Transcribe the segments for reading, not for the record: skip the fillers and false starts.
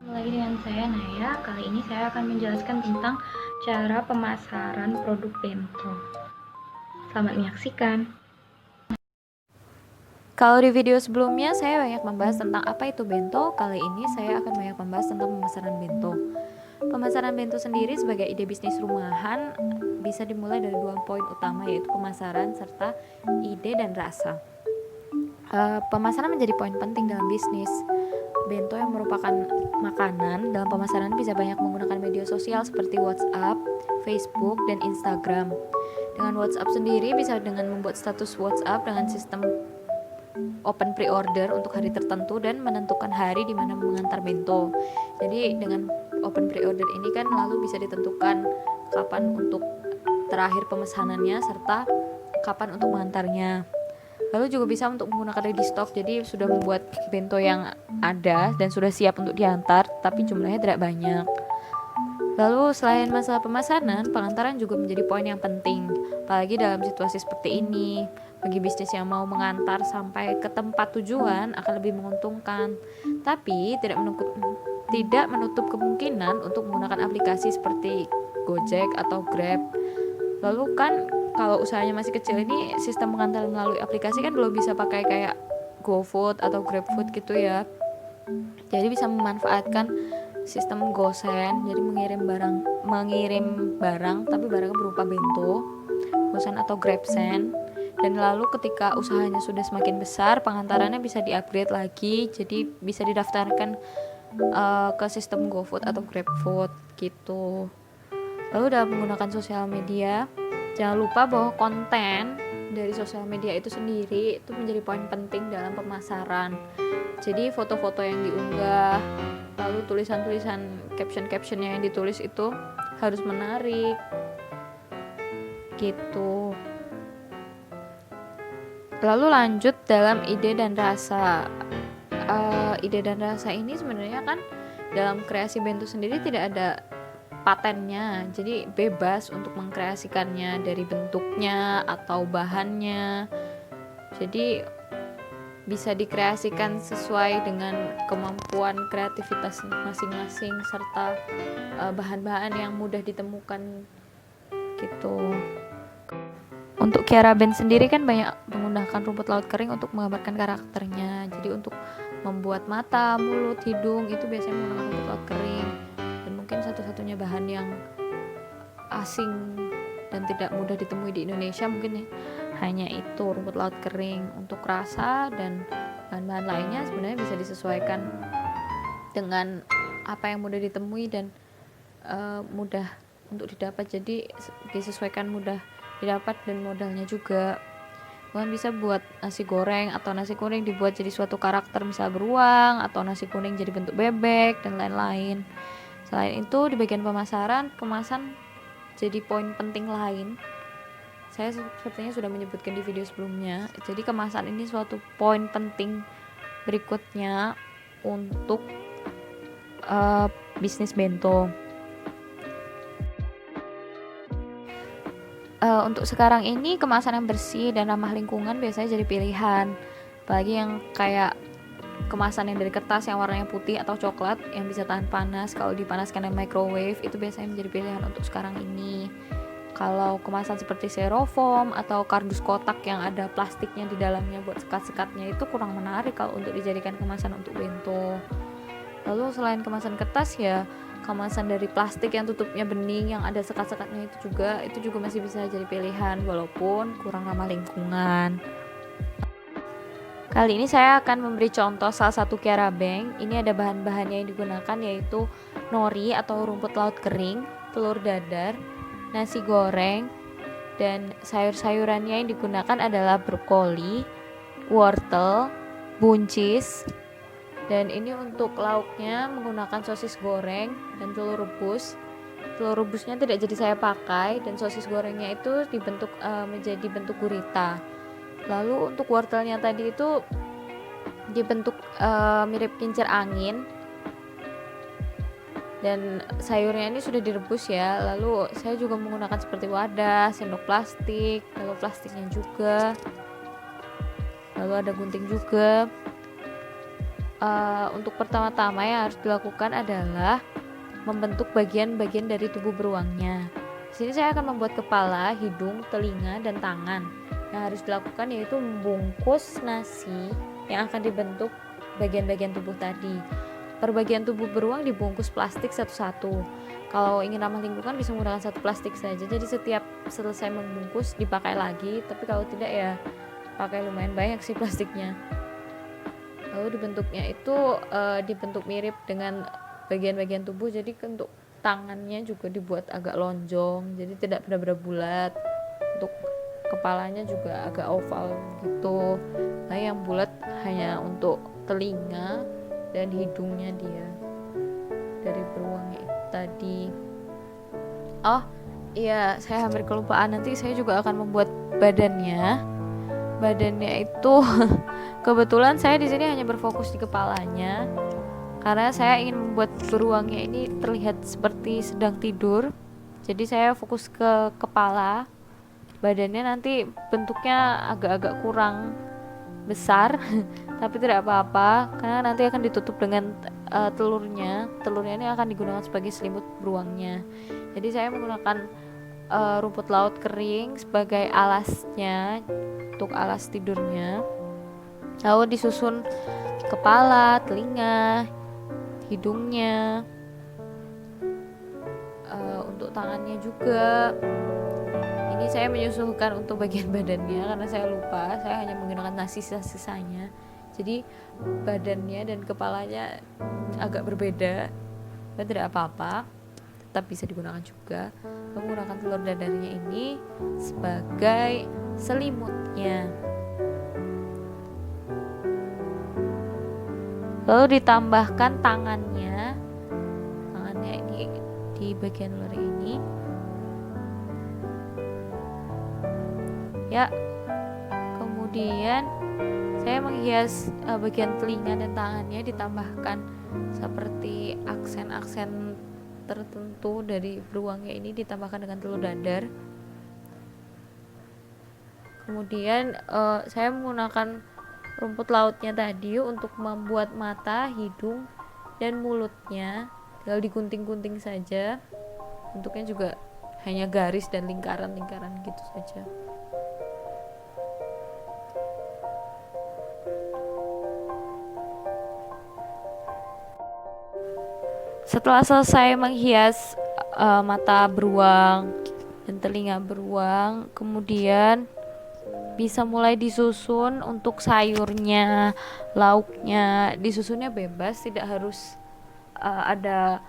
Mulai dengan saya Naya. Kali ini saya akan menjelaskan tentang cara pemasaran produk bento. Selamat menyaksikan. Kalau di video sebelumnya saya banyak membahas tentang apa itu bento, kali ini saya akan banyak membahas tentang pemasaran bento. Pemasaran bento sendiri sebagai ide bisnis rumahan bisa dimulai dari 2 poin utama, yaitu pemasaran serta ide dan rasa. Pemasaran menjadi poin penting dalam bisnis. Bento yang merupakan makanan dalam pemasaran bisa banyak menggunakan media sosial seperti WhatsApp, Facebook, dan Instagram. Dengan WhatsApp sendiri bisa dengan membuat status WhatsApp dengan sistem open pre-order untuk hari tertentu dan menentukan hari di mana mengantar bento. Jadi dengan open pre-order ini kan lalu bisa ditentukan kapan untuk terakhir pemesanannya serta kapan untuk mengantarnya. Lalu juga bisa untuk menggunakan ready stock, jadi sudah membuat bento yang ada dan sudah siap untuk diantar tapi jumlahnya tidak banyak. Lalu selain masalah pemesanan, pengantaran juga menjadi poin yang penting, apalagi dalam situasi seperti ini. Bagi bisnis yang mau mengantar sampai ke tempat tujuan akan lebih menguntungkan, tapi tidak menutup kemungkinan untuk menggunakan aplikasi seperti Gojek atau Grab. Lalu kan kalau usahanya masih kecil ini, sistem pengantaran melalui aplikasi kan belum bisa pakai kayak GoFood atau GrabFood gitu ya. Jadi bisa memanfaatkan sistem GoSend, jadi mengirim barang tapi barangnya berupa bento, GoSend atau GrabSend. Dan lalu ketika usahanya sudah semakin besar, pengantarannya bisa di-upgrade lagi, jadi bisa didaftarkan ke sistem GoFood atau GrabFood gitu. Lalu dalam menggunakan sosial media, jangan lupa bahwa konten dari sosial media itu sendiri itu menjadi poin penting dalam pemasaran. Jadi foto-foto yang diunggah, lalu tulisan-tulisan caption-captionnya yang ditulis itu harus menarik gitu. Lalu lanjut dalam ide dan rasa. Ide dan rasa ini sebenarnya kan dalam kreasi bento sendiri tidak ada patennya, jadi bebas untuk mengkreasikannya dari bentuknya atau bahannya. Jadi bisa dikreasikan sesuai dengan kemampuan kreativitas masing-masing serta bahan-bahan yang mudah ditemukan gitu. Untuk Kiara Band sendiri kan banyak menggunakan rumput laut kering untuk menggambarkan karakternya. Jadi untuk membuat mata, mulut, hidung itu biasanya menggunakan rumput laut kering. Dan mungkin satu-satunya bahan yang asing dan tidak mudah ditemui di Indonesia mungkin ya, hanya itu rumput laut kering. Untuk rasa dan bahan-bahan lainnya sebenarnya bisa disesuaikan dengan apa yang mudah ditemui dan mudah untuk didapat. Jadi disesuaikan mudah didapat dan modalnya juga. Kalian bisa buat nasi goreng atau nasi kuning dibuat jadi suatu karakter, misal beruang, atau nasi kuning jadi bentuk bebek dan lain-lain. Selain itu di bagian pemasaran, kemasan jadi poin penting lain. Saya sepertinya sudah menyebutkan di video sebelumnya. Jadi kemasan ini suatu poin penting berikutnya untuk bisnis bento. Untuk sekarang ini kemasan yang bersih dan ramah lingkungan biasanya jadi pilihan, apalagi yang kayak kemasan yang dari kertas yang warnanya putih atau coklat yang bisa tahan panas kalau dipanaskan dengan microwave, itu biasanya menjadi pilihan untuk sekarang ini. Kalau kemasan seperti styrofoam atau kardus kotak yang ada plastiknya di dalamnya buat sekat-sekatnya itu kurang menarik kalau untuk dijadikan kemasan untuk bento. Lalu selain kemasan kertas ya, kemasan dari plastik yang tutupnya bening yang ada sekat-sekatnya itu juga masih bisa jadi pilihan walaupun kurang ramah lingkungan. Kali ini saya akan memberi contoh salah satu Kiara Bank. Ini ada bahan-bahannya yang digunakan yaitu nori atau rumput laut kering, telur dadar, nasi goreng, dan sayur-sayurannya yang digunakan adalah brokoli, wortel, buncis. Dan ini untuk lauknya menggunakan sosis goreng dan telur rebus. Telur rebusnya tidak jadi saya pakai, dan sosis gorengnya itu dibentuk menjadi bentuk gurita. Lalu untuk wortelnya tadi itu dibentuk mirip kincir angin. Dan sayurnya ini sudah direbus ya. Lalu saya juga menggunakan seperti wadah, sendok plastik, lalu plastiknya juga. Lalu ada gunting juga. Untuk pertama-tama yang harus dilakukan adalah membentuk bagian-bagian dari tubuh beruangnya. Di sini saya akan membuat kepala, hidung, telinga, dan tangan. Yang harus dilakukan yaitu membungkus nasi yang akan dibentuk bagian-bagian tubuh tadi. Per bagian tubuh beruang dibungkus plastik satu-satu. Kalau ingin ramah lingkungan bisa menggunakan satu plastik saja. Jadi setiap selesai membungkus dipakai lagi. Tapi kalau tidak ya pakai lumayan banyak sih plastiknya. Lalu dibentuknya itu dibentuk mirip dengan bagian-bagian tubuh. Jadi untuk tangannya juga dibuat agak lonjong. Jadi tidak benar-benar bulat. Untuk kepalanya juga agak oval gitu. Nah yang bulat hanya untuk telinga dan hidungnya dia dari beruangnya itu tadi. Oh iya, saya hampir kelupaan, nanti saya juga akan membuat badannya itu kebetulan saya di sini hanya berfokus di kepalanya karena saya ingin membuat beruangnya ini terlihat seperti sedang tidur. Jadi saya fokus ke kepala. Badannya nanti bentuknya agak-agak kurang besar tapi tidak apa-apa karena nanti akan ditutup dengan telurnya ini akan digunakan sebagai selimut beruangnya. Jadi saya menggunakan rumput laut kering sebagai alasnya untuk alas tidurnya, lalu disusun kepala, telinga, hidungnya, untuk tangannya juga. Ini saya menyusulkan untuk bagian badannya karena saya lupa, saya hanya menggunakan nasi sisa-sisanya. Jadi badannya dan kepalanya agak berbeda, tapi tidak apa-apa, tetap bisa digunakan juga. Menggunakan telur dadarnya ini sebagai selimutnya. Lalu ditambahkan tangannya ini di bagian luar ini. Ya, kemudian saya menghias bagian telinga dan tangannya, ditambahkan seperti aksen-aksen tertentu dari beruangnya ini, ditambahkan dengan telur dadar. Kemudian saya menggunakan rumput lautnya tadi untuk membuat mata, hidung, dan mulutnya. Tinggal digunting-gunting saja. Bentuknya juga hanya garis dan lingkaran-lingkaran gitu saja. Setelah selesai menghias mata beruang dan telinga beruang, kemudian bisa mulai disusun untuk sayurnya, lauknya. Disusunnya bebas, tidak harus ada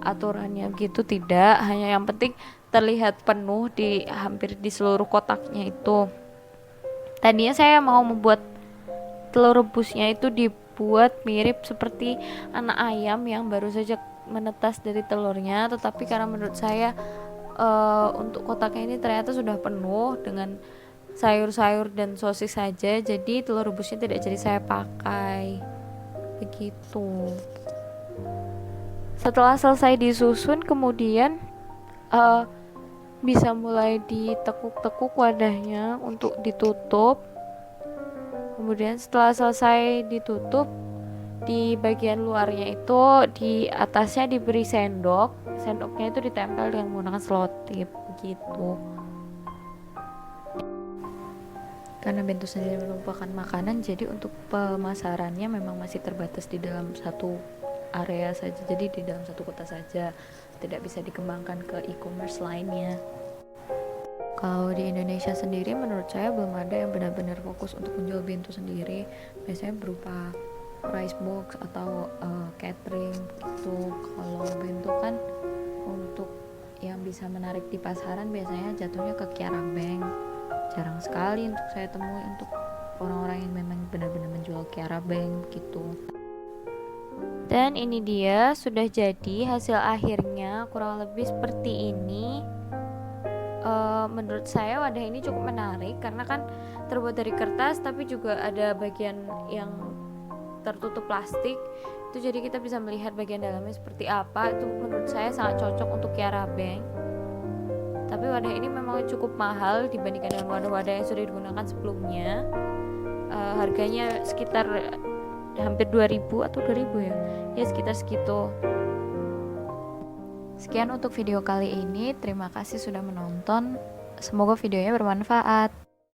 aturannya gitu, tidak. Hanya yang penting terlihat penuh hampir di seluruh kotaknya itu. Tadinya saya mau membuat telur rebusnya itu dibuat mirip seperti anak ayam yang baru saja menetas dari telurnya, tetapi karena menurut saya untuk kotaknya ini ternyata sudah penuh dengan sayur-sayur dan sosis saja, jadi telur rebusnya tidak jadi saya pakai begitu. Setelah selesai disusun, kemudian bisa mulai ditekuk-tekuk wadahnya untuk ditutup. Kemudian setelah selesai ditutup, di bagian luarnya itu di atasnya diberi sendoknya itu ditempel dengan menggunakan selotip begitu. Karena bento sendiri merupakan makanan, jadi untuk pemasarannya memang masih terbatas di dalam satu area saja, jadi di dalam satu kota saja, tidak bisa dikembangkan ke e-commerce lainnya. Kalau di Indonesia sendiri menurut saya belum ada yang benar-benar fokus untuk menjual bento sendiri. Biasanya berupa rice box atau catering gitu. Kalau bento kan untuk yang bisa menarik di pasaran biasanya jatuhnya ke Kiara Bank. Jarang sekali untuk saya temui untuk orang-orang yang memang benar-benar menjual Kiara Bank gitu. Dan ini dia sudah jadi hasil akhirnya, kurang lebih seperti ini. Menurut saya wadah ini cukup menarik karena kan terbuat dari kertas tapi juga ada bagian yang tertutup plastik itu, jadi kita bisa melihat bagian dalamnya seperti apa. Itu menurut saya sangat cocok untuk Kiara Bank. Tapi wadah ini memang cukup mahal dibandingkan dengan wadah-wadah yang sudah digunakan sebelumnya. Harganya sekitar hampir 2000 atau 2000 ya. Ya sekitar segitu. Sekian untuk video kali ini. Terima kasih sudah menonton. Semoga videonya bermanfaat.